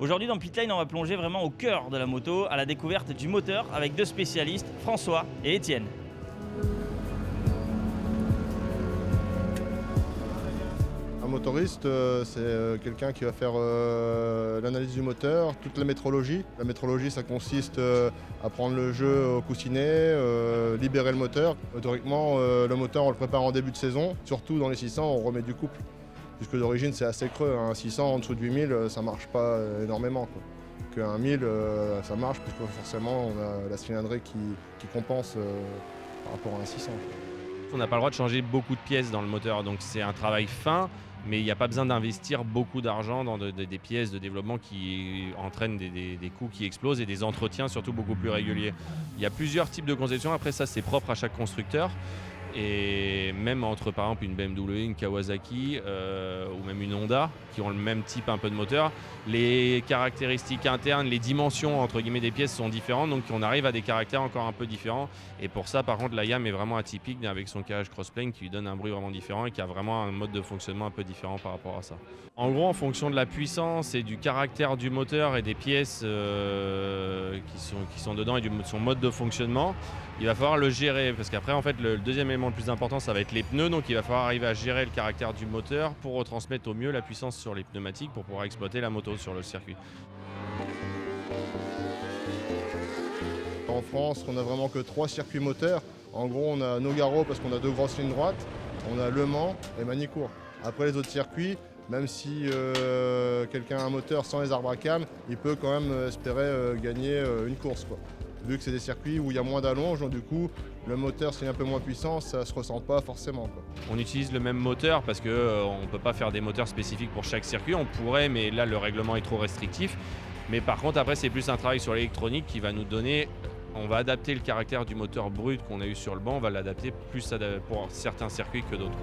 Aujourd'hui dans Pitline, on va plonger vraiment au cœur de la moto, à la découverte du moteur avec deux spécialistes, François et Étienne. Un motoriste, c'est quelqu'un qui va faire l'analyse du moteur, toute la métrologie. La métrologie, ça consiste à prendre le jeu au coussinet, libérer le moteur. Théoriquement, le moteur, on le prépare en début de saison. Surtout dans les 600, on remet du couple. Puisque d'origine, c'est assez creux. Un 600 en dessous de 8000, ça ne marche pas énormément, quoi. Qu'un 1000, ça marche, puisque forcément, on a la cylindrée qui compense par rapport à un 600. On n'a pas le droit de changer beaucoup de pièces dans le moteur, donc c'est un travail fin, mais il n'y a pas besoin d'investir beaucoup d'argent dans des pièces de développement qui entraînent des coûts qui explosent et des entretiens surtout beaucoup plus réguliers. Il y a plusieurs types de conception, après ça c'est propre à chaque constructeur. Et même entre par exemple une BMW, une Kawasaki ou même une Honda qui ont le même type un peu de moteur, les caractéristiques internes, les dimensions entre guillemets des pièces sont différentes, donc on arrive à des caractères encore un peu différents. Et pour ça par contre la YAM est vraiment atypique avec son carrage crossplane qui lui donne un bruit vraiment différent et qui a vraiment un mode de fonctionnement un peu différent par rapport à ça. En gros en fonction de la puissance et du caractère du moteur et des pièces qui sont dedans et de son mode de fonctionnement, il va falloir le gérer parce qu'après en fait le deuxième élément le plus important ça va être les pneus, donc il va falloir arriver à gérer le caractère du moteur pour retransmettre au mieux la puissance sur les pneumatiques pour pouvoir exploiter la moto sur le circuit. En France, on n'a vraiment que 3 circuits moteurs. En gros, on a Nogaro parce qu'on a 2 grosses lignes droites, on a Le Mans et Manicourt. Après les autres circuits, même si quelqu'un a un moteur sans les arbres à cam, il peut quand même espérer gagner une course, quoi. Vu que c'est des circuits où il y a moins d'allonge, donc du coup, le moteur s'il est un peu moins puissant, ça ne se ressent pas forcément, quoi. On utilise le même moteur parce qu'on ne peut pas faire des moteurs spécifiques pour chaque circuit. On pourrait, mais là le règlement est trop restrictif. Mais par contre, après, c'est plus un travail sur l'électronique qui va nous donner... On va adapter le caractère du moteur brut qu'on a eu sur le banc, on va l'adapter plus pour certains circuits que d'autres.